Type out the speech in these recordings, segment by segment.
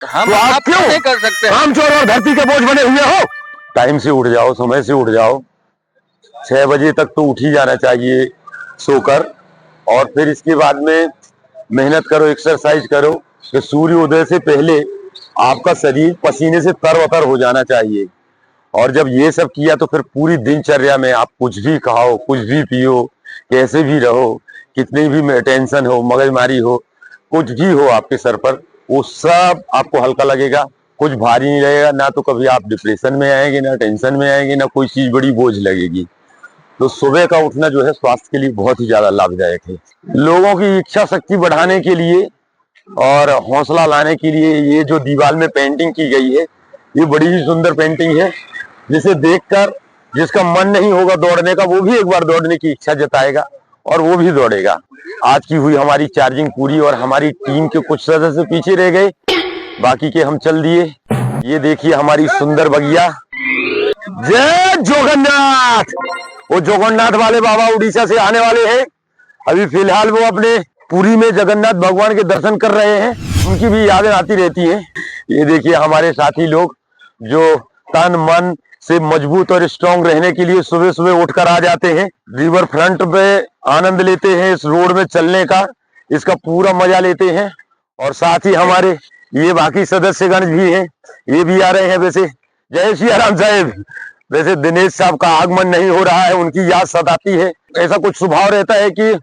हम तो आप क्यों नहीं कर सकते? काम चोर और धरती के बोझ बने हुए हो। टाइम से उठ जाओ, समय से उठ जाओ। 6 बजे तक तो उठ ही जाना चाहिए सोकर, और फिर इसके बाद में मेहनत करो, एक्सरसाइज करो। कि सूर्य उदय से पहले आपका शरीर पसीने से तरबतर हो जाना चाहिए। और जब ये सब किया तो फिर पूरी दिनचर्या में आप कुछ भी खाओ, कुछ भी पियो, कैसे भी रहो, कितनी भी टेंशन हो, मगजमारी हो, कुछ भी हो आपके सर पर, वो सब आपको हल्का लगेगा, कुछ भारी नहीं लगेगा। ना तो कभी आप डिप्रेशन में आएंगे, ना टेंशन में आएंगे, ना कोई चीज बड़ी बोझ लगेगी। तो सुबह का उठना जो है स्वास्थ्य के लिए बहुत ही ज्यादा लाभदायक है। लोगों की इच्छा शक्ति बढ़ाने के लिए और हौसला लाने के लिए ये जो दीवार में पेंटिंग की गई है, ये बड़ी ही सुंदर पेंटिंग है, जिसे देखकर जिसका मन नहीं होगा दौड़ने का, वो भी एक बार दौड़ने की इच्छा जताएगा और वो भी दौड़ेगा। आज की हुई हमारी चार्जिंग पूरी और हमारी टीम के कुछ सदस्य पीछे रह गए, बाकी के हम चल दिए। ये देखिए हमारी सुंदर बगिया। जय जगन्नाथ। वो जगन्नाथ वाले बाबा उड़ीसा से आने वाले हैं। अभी फिलहाल वो अपने पुरी में जगन्नाथ भगवान के दर्शन कर रहे हैं, उनकी भी यादें आती रहती हैं। ये देखिए हमारे साथी लोग जो तन मन से मजबूत और स्ट्रांग रहने के लिए सुबह सुबह उठकर आ जाते हैं, रिवर फ्रंट पे आनंद लेते हैं, इस रोड में चलने का, इसका पूरा मजा लेते हैं। और साथ ही हमारे ये बाकी सदस्यगण भी हैं, ये भी आ रहे हैं। वैसे जय श्री राम साहेब। वैसे दिनेश साहब का आगमन नहीं हो रहा है, उनकी याद सताती है। ऐसा कुछ स्वभाव रहता है कि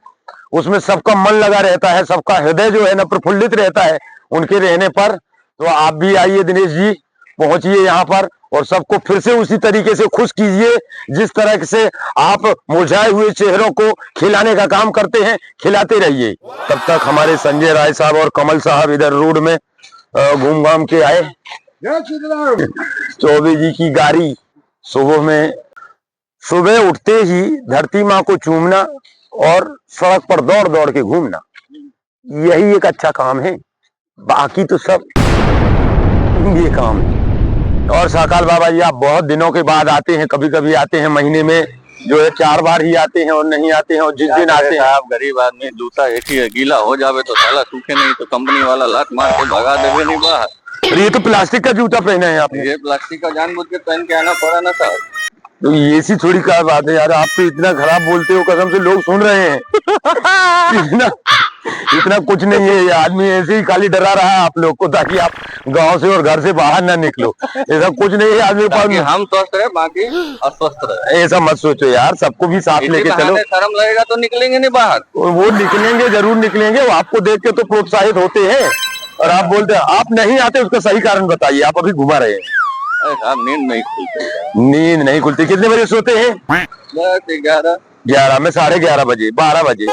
उसमें सबका मन लगा रहता है, सबका हृदय जो है ना प्रफुल्लित रहता है उनके रहने पर। तो आप भी आइए दिनेश जी, पहुंचिए यहाँ पर और सबको फिर से उसी तरीके से खुश कीजिए जिस तरह से आप मुरझाए हुए चेहरों को खिलाने का काम करते हैं, खिलाते रहिए। तब तक हमारे संजय राय साहब और कमल साहब इधर रोड में घूम घाम के आए। चौबे जी की गाड़ी सुबह में, सुबह उठते ही धरती माँ को चूमना और सड़क पर दौड़ दौड़ के घूमना, यही एक अच्छा काम है। बाकी तो सब ये काम है। और साकाल बाबा जी आप बहुत दिनों के बाद आते हैं, कभी कभी आते हैं महीने में जो है 4 बार ही आते हैं और नहीं आते हैं। और जिस दिन आते हैं आप गरीब आदमी, जूता एक ही गीला हो जावे तो साला सूखे नहीं तो कंपनी वाला लात मार के भगा देवे नहीं बाहर। ये तो प्लास्टिक का जूता पहना है आपने। ये प्लास्टिक का जानबूझ के पहन के आना पड़ा ना था। तो ये सी थोड़ी क्या बात है यार, आप तो इतना खराब बोलते हो, कसम से लोग सुन रहे हैं। इतना कुछ नहीं है, ये आदमी ऐसे ही खाली डरा रहा है आप लोग को ताकि आप गांव से और घर से बाहर ना निकलो। ऐसा कुछ नहीं है आदमी पास। हम स्वस्थ रहे बाकी अस्वस्थ रहे, ऐसा मत सोचो यार, सबको भी साथ लेके चलो। शर्म लगेगा तो निकलेंगे नहीं बाहर। वो निकलेंगे, जरूर निकलेंगे। वो आपको देख के तो प्रोत्साहित होते हैं और आप बोलते हैं आप नहीं आते, उसका सही कारण बताइए। आप अभी घुमा रहे हैं। नींद नहीं खुलती। नींद नहीं खुलती। कितने बजे सोते हैं? 11 में 11:30 बजे, 12 बजे।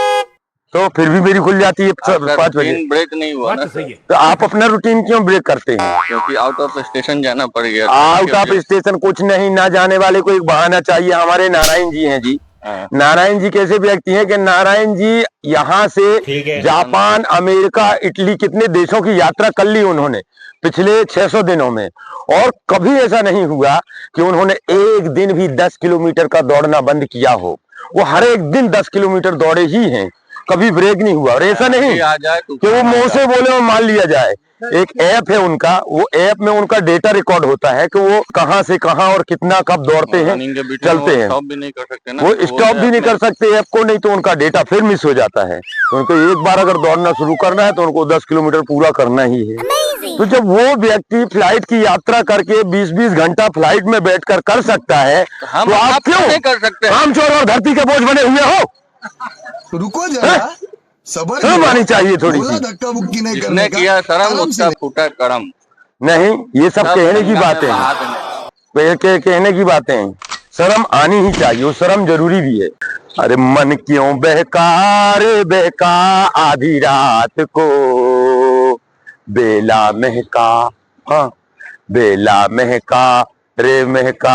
तो फिर भी मेरी खुल जाती है 5 बजे। ब्रेक नहीं हुआ ना। तो आप अपना रूटीन क्यों ब्रेक करते हैं? क्योंकि आउट ऑफ स्टेशन जाना पड़ गया। आउट ऑफ स्टेशन कुछ नहीं, ना जाने वाले को एक बहाना चाहिए। हमारे नारायण जी हैं जी। नारायण जी कैसे व्यक्ति हैं कि नारायण जी यहाँ से जापान, अमेरिका, इटली, कितने देशों की यात्रा कर ली उन्होंने पिछले 600 दिनों में, और कभी ऐसा नहीं हुआ कि उन्होंने एक दिन भी 10 किलोमीटर का दौड़ना बंद किया हो। वो हर एक दिन 10 किलोमीटर दौड़े ही हैं, कभी ब्रेक नहीं हुआ। और ऐसा नहीं कि वो मुंह से बोले और मान लिया जाए। एक ऐप है उनका, वो ऐप में उनका डेटा रिकॉर्ड होता है कि वो कहां से कहां और कितना कब दौड़ते हैं, चलते हैं। वो स्टॉप भी नहीं कर सकते ऐप को, नहीं तो उनका डेटा फिर मिस हो जाता है। तो उनको एक बार अगर दौड़ना शुरू करना है तो उनको 10 किलोमीटर पूरा करना ही है। तो जब वो व्यक्ति फ्लाइट की यात्रा करके 20-20 घंटा फ्लाइट में बैठकर कर सकता है, तो आप क्यों नहीं कर सकते? काम चोर और धरती के बोझ बने हुए हो। रुको जरा, सबर मानी चाहिए थोड़ी सी। धक्का मुक्की नहीं करने किया शर्म, उसका फूटा करम नहीं। ये सब कहने की बातें हैं, कहने की बातें हैं। शर्म आनी ही चाहिए, वो शर्म जरूरी भी है। अरे मन क्यों बहका आधी रात को, बेला महका, हाँ बेला महका रे महका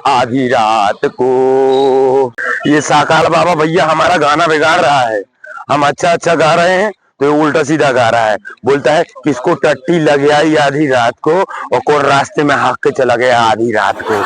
आधी रात को। ये साकाल बाबा भैया हमारा गाना बिगाड़ रहा है। हम अच्छा गा रहे हैं तो ये उल्टा सीधा गा रहा है। बोलता है किसको टट्टी लग आई आधी रात को और कौन रास्ते में हाँक के चला गया आधी रात को।